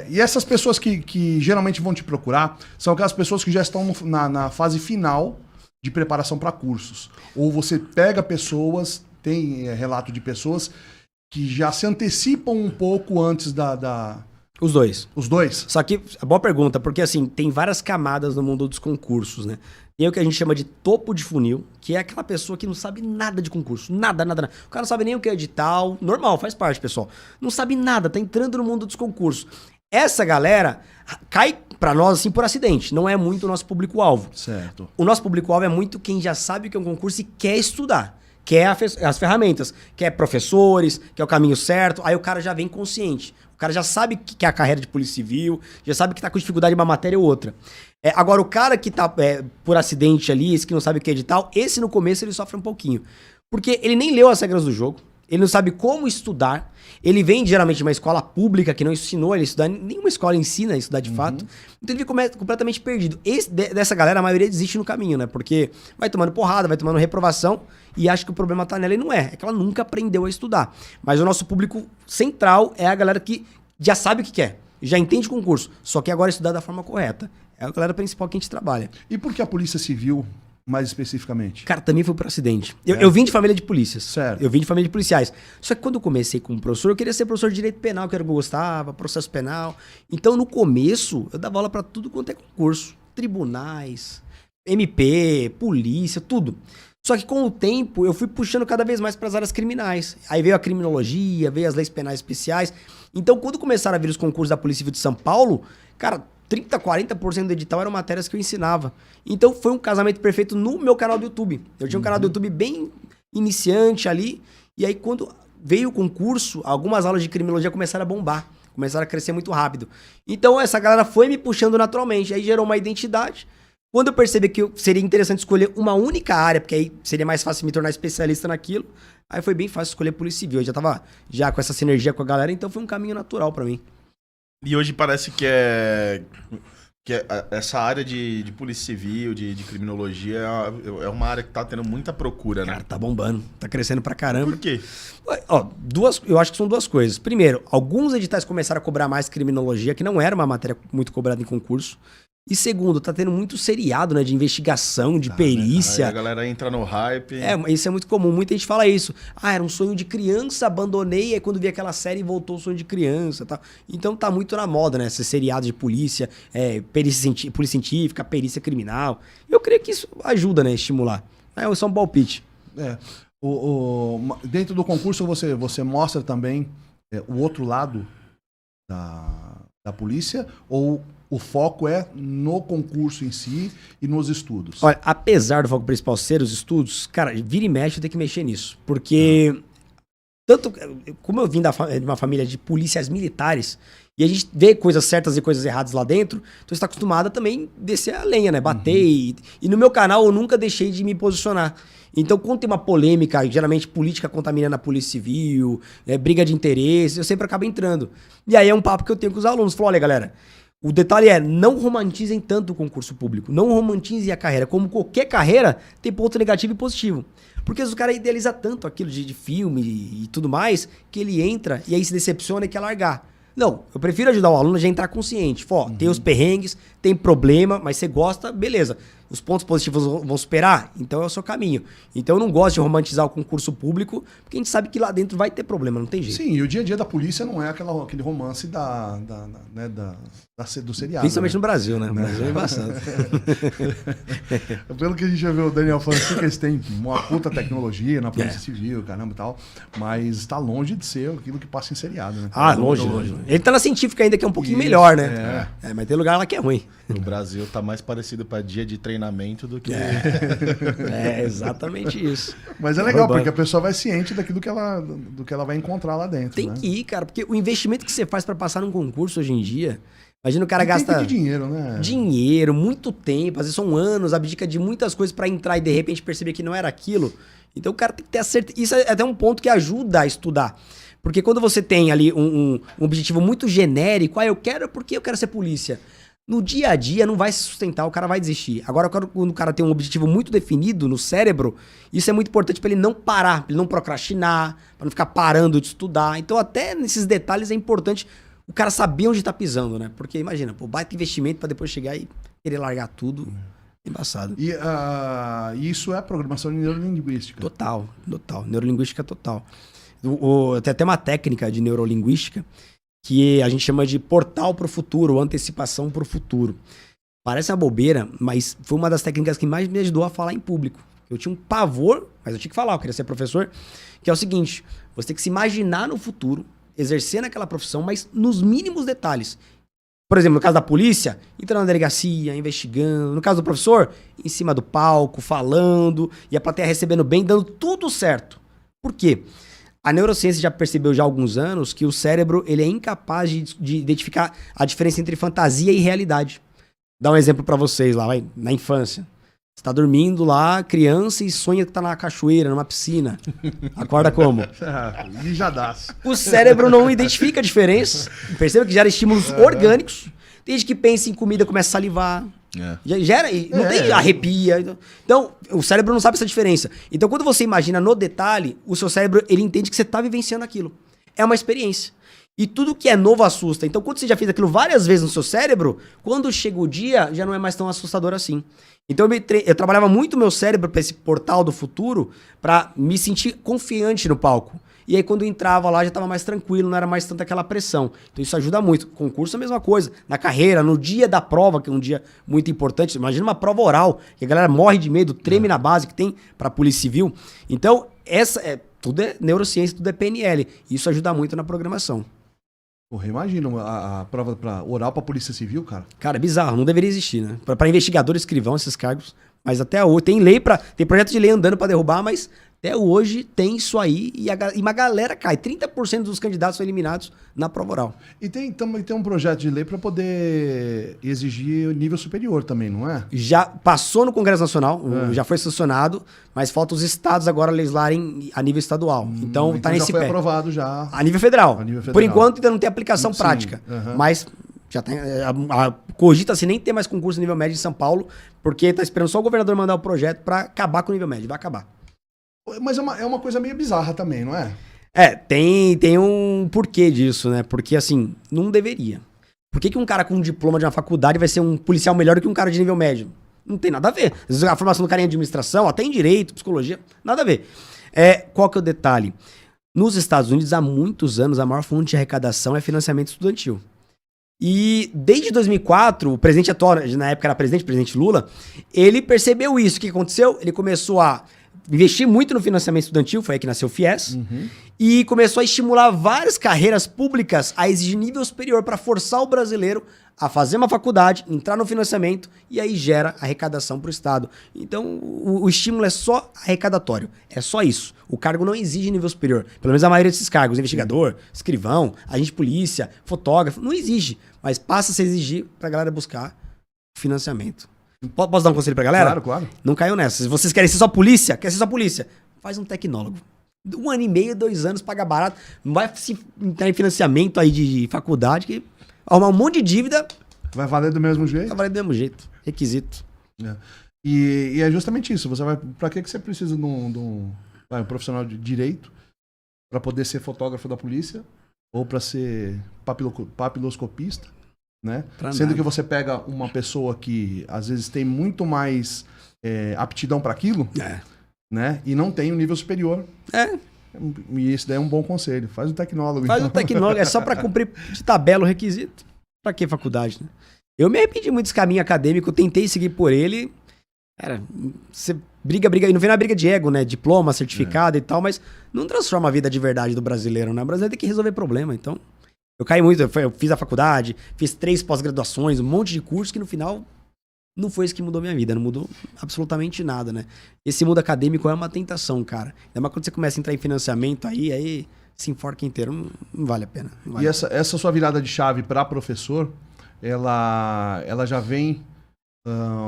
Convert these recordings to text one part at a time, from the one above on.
E essas pessoas que geralmente vão te procurar são aquelas pessoas que já estão na fase final de preparação para cursos. Ou você pega pessoas, tem relato de pessoas que já se antecipam um pouco antes Os dois. Os dois? Só que, boa pergunta, porque assim, tem várias camadas no mundo dos concursos, né? Tem o que a gente chama de topo de funil, que é aquela pessoa que não sabe nada de concurso. Nada. O cara não sabe nem o que é edital. Normal, faz parte, pessoal. Não sabe nada, tá entrando no mundo dos concursos. Essa galera cai pra nós assim por acidente. Não é muito o nosso público-alvo. Certo. O nosso público-alvo é muito quem já sabe o que é um concurso e quer estudar. Quer as ferramentas. Quer professores, quer o caminho certo. Aí o cara já vem consciente. O cara já sabe que é a carreira de polícia civil, já sabe que tá com dificuldade em uma matéria ou outra. Agora, o cara que tá por acidente ali, esse que não sabe o que é edital, esse no começo ele sofre um pouquinho. Porque ele nem leu as regras do jogo, ele não sabe como estudar, ele vem geralmente de uma escola pública que não ensinou ele a estudar, nenhuma escola ensina a estudar de fato, então ele fica completamente perdido. Dessa galera, a maioria desiste no caminho, né? Porque vai tomando porrada, vai tomando reprovação e acha que o problema tá nela e não é. É que ela nunca aprendeu a estudar. Mas o nosso público central é a galera que já sabe o que quer, já entende o concurso, só que agora estudar da forma correta. É a galera principal que a gente trabalha. E por que a Polícia Civil, mais especificamente? Cara, também foi por acidente. Eu vim de família de polícias. Certo. Eu vim de família de policiais. Só que quando eu comecei como professor, eu queria ser professor de direito penal, que era o que eu gostava, processo penal. Então, no começo, eu dava aula pra tudo quanto é concurso. Tribunais, MP, polícia, tudo. Só que com o tempo, eu fui puxando cada vez mais para as áreas criminais. Aí veio a criminologia, veio as leis penais especiais. Então, quando começaram a vir os concursos da Polícia Civil de São Paulo, cara, 30%, 40% do edital eram matérias que eu ensinava. Então foi um casamento perfeito no meu canal do YouTube. Eu tinha um canal do YouTube bem iniciante ali. E aí quando veio o concurso, algumas aulas de criminologia começaram a bombar. Começaram a crescer muito rápido. Então essa galera foi me puxando naturalmente. Aí gerou uma identidade. Quando eu percebi que seria interessante escolher uma única área, porque aí seria mais fácil me tornar especialista naquilo, aí foi bem fácil escolher Polícia Civil. Eu já tava com essa sinergia com a galera, então foi um caminho natural pra mim. E hoje parece que essa área de polícia civil, de criminologia, é uma área que tá tendo muita procura, né? Cara, tá bombando. Tá crescendo pra caramba. Por quê? Ó, eu acho que são duas coisas. Primeiro, alguns editais começaram a cobrar mais criminologia, que não era uma matéria muito cobrada em concurso. E segundo, tá tendo muito seriado, né? De investigação, de perícia. Aí a galera entra no hype. Isso é muito comum. Muita gente fala isso. Ah, era um sonho de criança, abandonei. Aí quando vi aquela série, voltou o sonho de criança. Tá? Então tá muito na moda, né? Esses seriados de polícia, polícia científica, perícia criminal. Eu creio que isso ajuda, né? Estimular. É só um palpite. Dentro do concurso você mostra também o outro lado da polícia, ou o foco é no concurso em si e nos estudos? Olha, apesar do foco principal ser os estudos, cara, vira e mexe eu tenho que mexer nisso. Porque, tanto como eu vim de uma família de polícias militares, e a gente vê coisas certas e coisas erradas lá dentro, então você está acostumado a também descer a lenha, né? Bater. E no meu canal eu nunca deixei de me posicionar. Então, quando tem uma polêmica, geralmente política contaminando a polícia civil, briga de interesse, eu sempre acabo entrando. E aí é um papo que eu tenho com os alunos. Falo, olha, galera, o detalhe é, não romantizem tanto o concurso público. Não romantizem a carreira. Como qualquer carreira, tem ponto negativo e positivo. Porque o cara idealiza tanto aquilo de filme e tudo mais, que ele entra e aí se decepciona e quer largar. Não, eu prefiro ajudar o aluno a já entrar consciente. Tem os perrengues, tem problema, mas você gosta, beleza. Os pontos positivos vão superar, então é o seu caminho. Então eu não gosto de romantizar o concurso público, porque a gente sabe que lá dentro vai ter problema, não tem jeito. Sim, e o dia a dia da polícia não é aquele romance do seriado. Principalmente né? no Brasil, né? No Brasil é bastante. Pelo que a gente já viu o Daniel falando assim, que eles têm uma puta tecnologia na polícia civil, caramba e tal, mas está longe de ser aquilo que passa em seriado, né? Longe. Ele tá na científica ainda, que é um pouquinho melhor, né? Mas tem lugar lá que é ruim. O Brasil tá mais parecido para dia de treinamento do que... É exatamente isso. Mas é legal, porque a pessoa vai ciente daquilo do que ela vai encontrar lá dentro. Tem que ir, cara, porque o investimento que você faz para passar num concurso hoje em dia, imagina o cara gasta gasta... dinheiro, né? Dinheiro, muito tempo, às vezes são anos, abdica de muitas coisas para entrar e de repente perceber que não era aquilo. Então o cara tem que ter a certeza. Isso é até um ponto que ajuda a estudar. Porque quando você tem ali um objetivo muito genérico, eu quero porque eu quero ser polícia. No dia a dia não vai se sustentar, o cara vai desistir. Agora, quando o cara tem um objetivo muito definido no cérebro, isso é muito importante para ele não parar, para ele não procrastinar, para não ficar parando de estudar. Então, até nesses detalhes é importante o cara saber onde tá pisando, né? Porque imagina, pô, baita investimento pra depois chegar e querer largar tudo. Embaçado. E isso é programação neurolinguística. Total. Neurolinguística total. Tem até uma técnica de neurolinguística que a gente chama de portal pro futuro, ou antecipação pro futuro. Parece uma bobeira, mas foi uma das técnicas que mais me ajudou a falar em público. Eu tinha um pavor, mas eu tinha que falar, eu queria ser professor, que é o seguinte, você tem que se imaginar no futuro, exercer naquela profissão, mas nos mínimos detalhes. Por exemplo, no caso da polícia, entrando na delegacia, investigando. No caso do professor, em cima do palco, falando, e a plateia recebendo bem, dando tudo certo. Por quê? A neurociência já percebeu já há alguns anos que o cérebro ele é incapaz de identificar a diferença entre fantasia e realidade. Dá um exemplo pra vocês lá, vai, na infância. Você tá dormindo lá, criança, e sonha que tá na cachoeira, numa piscina. Acorda como? E já dá. O cérebro não identifica a diferença. Perceba que gera estímulos orgânicos. Tem gente que pensa em comida, começa a salivar. Gera, não tem arrepia. Então, o cérebro não sabe essa diferença. Então, quando você imagina no detalhe, o seu cérebro ele entende que você tá vivenciando aquilo. É uma experiência. E tudo que é novo assusta. Então, quando você já fez aquilo várias vezes no seu cérebro, quando chega o dia, já não é mais tão assustador assim. Então, eu trabalhava muito meu cérebro para esse portal do futuro, para me sentir confiante no palco. E aí, quando eu entrava lá, já estava mais tranquilo, não era mais tanta aquela pressão. Então, isso ajuda muito. Concurso é a mesma coisa. Na carreira, no dia da prova, que é um dia muito importante. Imagina uma prova oral, que a galera morre de medo, treme na base que tem para a Polícia Civil. Então, tudo é neurociência, tudo é PNL. Isso ajuda muito na programação. Porra, imagina a prova oral pra Polícia Civil, cara. Cara, é bizarro, não deveria existir, né? Pra investigador, escrivão, esses cargos. Mas até hoje, tem projeto de lei andando pra derrubar, mas até hoje tem isso aí e uma galera cai. 30% dos candidatos são eliminados na prova oral. E também tem um projeto de lei pra poder exigir nível superior também, não é? Já passou no Congresso Nacional, já foi sancionado, mas falta os estados agora legislarem a nível estadual. Então tá nesse pé. Já foi aprovado já. A nível federal. Por enquanto ainda não tem aplicação Sim, prática, mas já tem, cogita-se nem ter mais concurso nível médio em São Paulo, porque tá esperando só o governador mandar o projeto pra acabar com o nível médio. Vai acabar. Mas é uma coisa meio bizarra também, não é? Tem um porquê disso, né? Porque, assim, não deveria. Por que um cara com um diploma de uma faculdade vai ser um policial melhor do que um cara de nível médio? Não tem nada a ver. Às vezes a formação do cara em administração, até em direito, psicologia, nada a ver. Qual que é o detalhe? Nos Estados Unidos, há muitos anos, a maior fonte de arrecadação é financiamento estudantil. E desde 2004, o presidente atual, na época era presidente Lula, ele percebeu isso. O que aconteceu? Ele começou a investir muito no financiamento estudantil, foi aí que nasceu o FIES, e começou a estimular várias carreiras públicas a exigir nível superior para forçar o brasileiro a fazer uma faculdade, entrar no financiamento, e aí gera arrecadação para o Estado. Então, o estímulo é só arrecadatório, é só isso. O cargo não exige nível superior. Pelo menos a maioria desses cargos, investigador, escrivão, agente de polícia, fotógrafo, não exige, mas passa a se exigir para a galera buscar financiamento. Posso dar um conselho pra galera? Claro, claro. Não caiu nessa. Se vocês querem ser só polícia, quer ser só polícia, faz um tecnólogo. 1 ano e meio, 2 anos, paga barato. Não vai se entrar em financiamento aí de faculdade, que arrumar um monte de dívida. Vai valer do mesmo jeito? Vai valer do mesmo jeito. Requisito. E é justamente isso. Pra que você precisa de um profissional de direito pra poder ser fotógrafo da polícia ou pra ser papiloscopista? Né? Sendo que você pega uma pessoa que às vezes tem muito mais aptidão para aquilo, né? E não tem um nível superior. E esse daí é um bom conselho. Faz um tecnólogo. Faz um tecnólogo, é só para cumprir de tabela o requisito. Pra que faculdade, né? Eu me arrependi muito desse caminho acadêmico, eu tentei seguir por ele. Você briga, e não vem na briga de ego, né? Diploma, certificado e tal, mas não transforma a vida de verdade do brasileiro, né? O brasileiro tem que resolver problema, então. Eu caí muito, eu fiz a faculdade, fiz 3 pós-graduações, um monte de cursos que no final não foi isso que mudou minha vida, não mudou absolutamente nada, né? Esse mundo acadêmico é uma tentação, cara. Ainda mais quando você começa a entrar em financiamento aí se enforca inteiro, não vale a pena. Vale. E essa sua virada de chave para professor, ela já vem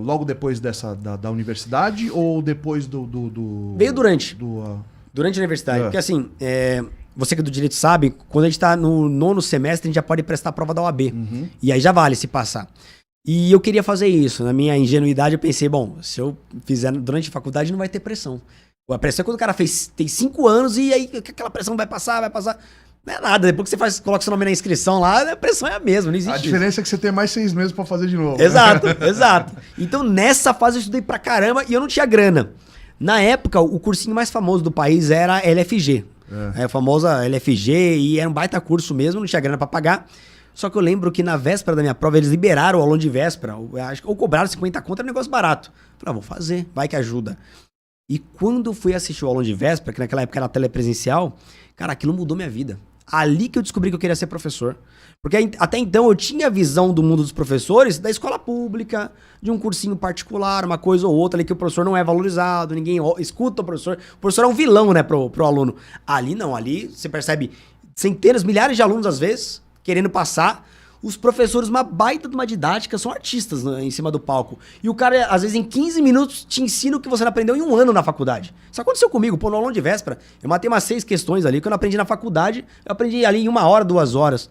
logo depois da universidade ou depois do... Veio durante. Durante a universidade, porque assim... Você que é do direito sabe, quando a gente tá no 9º semestre, a gente já pode prestar a prova da OAB. E aí já vale se passar. E eu queria fazer isso. Na minha ingenuidade, eu pensei, bom, se eu fizer durante a faculdade, não vai ter pressão. A pressão é quando o cara tem 5 anos e aí aquela pressão vai passar. Não é nada. Depois que você coloca seu nome na inscrição lá, a pressão é a mesma, não existe A diferença é que você tem mais 6 meses pra fazer de novo. Exato, exato. Então, nessa fase eu estudei pra caramba e eu não tinha grana. Na época, o cursinho mais famoso do país era a LFG. A famosa LFG, e era um baita curso mesmo, não tinha grana pra pagar. Só que eu lembro que na véspera da minha prova, eles liberaram o aluno de véspera, ou cobraram 50 conto, era um negócio barato. Falei, vou fazer, vai que ajuda. E quando eu fui assistir o aluno de véspera, que naquela época era telepresencial, cara, aquilo mudou minha vida. Ali que eu descobri que eu queria ser professor. Porque até então eu tinha a visão do mundo dos professores da escola pública, de um cursinho particular, uma coisa ou outra ali que o professor não é valorizado, ninguém escuta o professor. O professor é um vilão, né, pro aluno. Ali não, ali você percebe centenas, milhares de alunos às vezes, querendo passar. Os professores, uma baita de uma didática, são artistas, né, em cima do palco. E o cara, às vezes, em 15 minutos, te ensina o que você não aprendeu em 1 ano na faculdade. Isso aconteceu comigo, no aulão de véspera. Eu matei umas 6 questões ali, que eu não aprendi na faculdade, eu aprendi ali em 1 hora, 2 horas.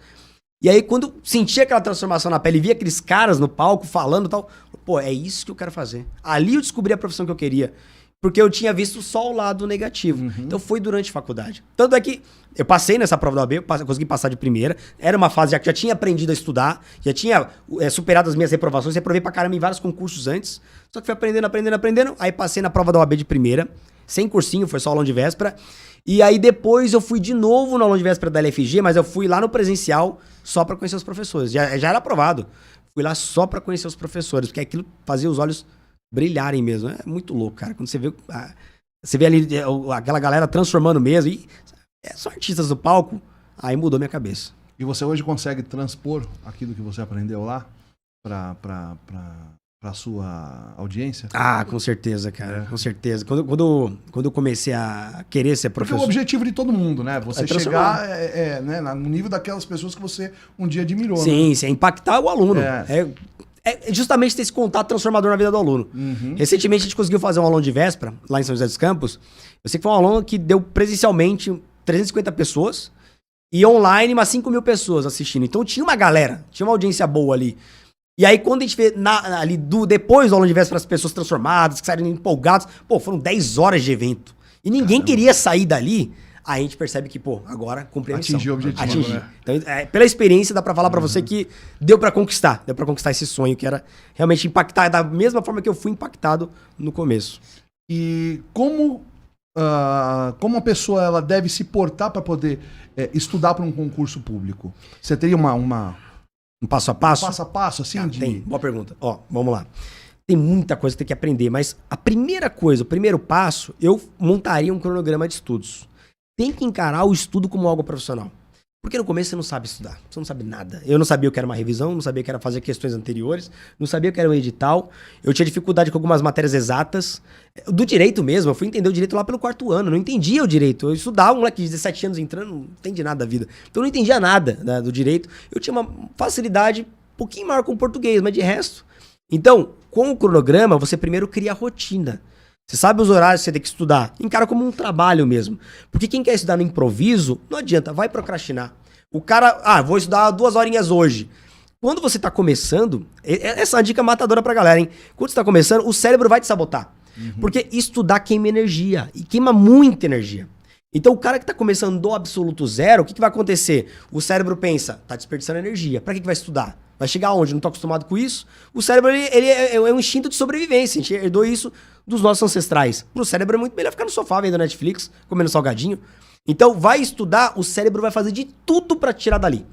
E aí, quando eu senti aquela transformação na pele, via aqueles caras no palco falando e tal, pô, é isso que eu quero fazer. Ali eu descobri a profissão que eu queria. Porque eu tinha visto só o lado negativo. Então foi durante a faculdade. Tanto é que eu passei nessa prova da OAB, eu consegui passar de primeira. Era uma fase que já tinha aprendido a estudar, já tinha superado as minhas reprovações, reprovei pra caramba em vários concursos antes. Só que fui aprendendo. Aí passei na prova da OAB de primeira, sem cursinho, foi só aulão de véspera. E aí depois eu fui de novo no aulão de véspera da LFG, mas eu fui lá no presencial só pra conhecer os professores. Já era aprovado. Fui lá só pra conhecer os professores, porque aquilo fazia os olhos brilharem mesmo. É muito louco, cara. Quando você vê ali aquela galera transformando mesmo. E são artistas do palco. Aí mudou minha cabeça. E você hoje consegue transpor aquilo que você aprendeu lá pra sua audiência? Ah, com certeza, cara. Com certeza. Quando eu comecei a querer ser professor... Porque é o objetivo de todo mundo, né? Você chegar né, no nível daquelas pessoas que você um dia admirou. Sim, né? sim. É impactar o aluno. É justamente ter esse contato transformador na vida do aluno. Recentemente a gente conseguiu fazer um aulão de véspera, lá em São José dos Campos. Eu sei que foi um aulão que deu presencialmente 350 pessoas e online umas 5 mil pessoas assistindo. Então tinha uma galera, tinha uma audiência boa ali. E aí quando a gente vê depois do aulão de véspera as pessoas transformadas, que saíram empolgadas, pô, foram 10 horas de evento. E ninguém queria sair dali. Aí a gente percebe que, pô, agora cumpri a missão. Atingiu o objetivo. Atingi. Né? Então, pela experiência, dá pra falar pra você que deu pra conquistar. Deu pra conquistar esse sonho, que era realmente impactar da mesma forma que eu fui impactado no começo. E como uma pessoa ela deve se portar para poder estudar para um concurso público? Você teria Um passo a passo? Um passo a passo, assim? Tem. Boa pergunta. Ó, vamos lá. Tem muita coisa que tem que aprender, mas a primeira coisa, o primeiro passo, eu montaria um cronograma de estudos. Tem que encarar o estudo como algo profissional. Porque no começo você não sabe estudar, você não sabe nada. Eu não sabia o que era uma revisão, não sabia o que era fazer questões anteriores, não sabia o que era um edital. Eu tinha dificuldade com algumas matérias exatas. Do direito mesmo, eu fui entender o direito lá pelo 4º ano, não entendia o direito. Eu estudava, um moleque de 17 anos entrando, não entendi nada da vida. Então eu não entendia nada, né, do direito. Eu tinha uma facilidade um pouquinho maior com o português, mas de resto. Então, com o cronograma, você primeiro cria a rotina. Você sabe os horários que você tem que estudar. Encara como um trabalho mesmo. Porque quem quer estudar no improviso, não adianta, vai procrastinar. O cara, vou estudar 2 horinhas hoje. Quando você tá começando, essa é uma dica matadora pra galera, hein? Quando você tá começando, o cérebro vai te sabotar. Porque estudar queima energia. E queima muita energia. Então o cara que tá começando do absoluto zero, o que vai acontecer? O cérebro pensa, tá desperdiçando energia. Pra que vai estudar? Vai chegar aonde? Não tô acostumado com isso. O cérebro, ele é um instinto de sobrevivência. A gente herdou isso dos nossos ancestrais. Pro cérebro é muito melhor ficar no sofá vendo Netflix, comendo salgadinho. Então, vai estudar, o cérebro vai fazer de tudo pra te tirar dali.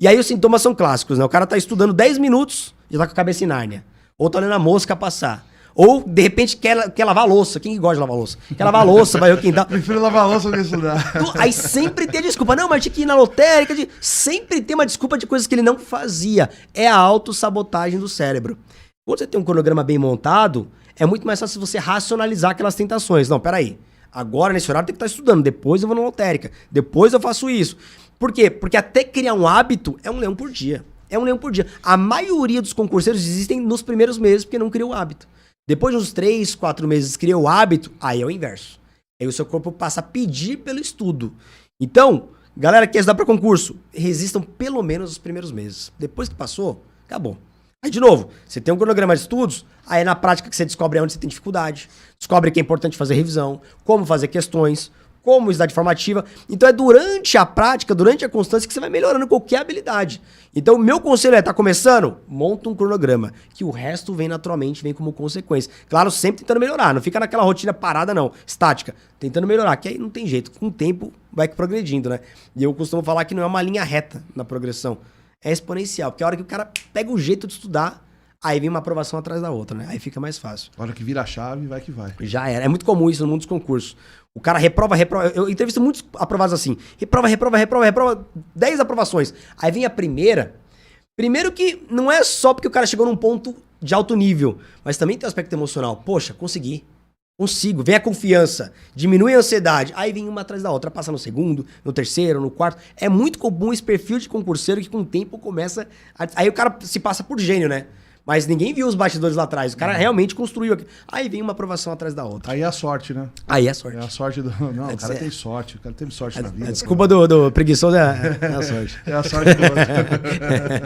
E aí os sintomas são clássicos, né? O cara tá estudando 10 minutos, já tá com a cabeça em Nárnia. Ou tá olhando a mosca passar. Ou, de repente, quer lavar a louça. Quem gosta de lavar a louça? Quer lavar a louça, vai ver o quintal. Prefiro lavar a louça do que estudar. Aí sempre tem a desculpa. Não, mas tinha que ir na lotérica. Sempre tem uma desculpa de coisas que ele não fazia. É a autossabotagem do cérebro. Quando você tem um cronograma bem montado, é muito mais fácil você racionalizar aquelas tentações. Não, peraí. Agora, nesse horário, eu tenho que estar estudando. Depois eu vou na lotérica. Depois eu faço isso. Por quê? Porque até criar um hábito é 1 leão por dia. É 1 leão por dia. A maioria dos concurseiros desistem nos primeiros meses porque não criam o hábito. Depois de uns 3, 4 meses cria o hábito, aí é o inverso. Aí o seu corpo passa a pedir pelo estudo. Então, galera que quer estudar para concurso, resistam pelo menos os primeiros meses. Depois que passou, acabou. Aí, de novo, você tem um cronograma de estudos, aí é na prática que você descobre onde você tem dificuldade, descobre que é importante fazer revisão, como fazer questões, como idade formativa. Então é durante a prática, durante a constância, que você vai melhorando qualquer habilidade. Então o meu conselho é, tá começando? Monta um cronograma, que o resto vem naturalmente, vem como consequência. Claro, sempre tentando melhorar, não fica naquela rotina parada não, estática. Tentando melhorar, que aí não tem jeito, com o tempo vai progredindo, né? E eu costumo falar que não é uma linha reta na progressão, é exponencial, porque a hora que o cara pega o jeito de estudar, aí vem uma aprovação atrás da outra, né? Aí fica mais fácil. A hora que vira a chave, vai que vai. Já era. É muito comum isso no mundo dos concursos. O cara reprova. Eu entrevisto muitos aprovados assim. Reprova. 10 aprovações. Aí vem a primeira. Primeiro que não é só porque o cara chegou num ponto de alto nível, mas também tem o aspecto emocional. Poxa, consegui. Consigo. Vem a confiança. Diminui a ansiedade. Aí vem uma atrás da outra. Passa no segundo, no terceiro, no quarto. É muito comum esse perfil de concurseiro que com o tempo começa... Aí o cara se passa por gênio, né? Mas ninguém viu os bastidores lá atrás. O cara realmente construiu aqui. Aí vem uma aprovação atrás da outra. Aí é a sorte, né? Aí é sorte. É a sorte do... Não, o cara tem sorte. O cara teve sorte na vida. A desculpa do preguiçoso é a sorte. É a sorte do outro.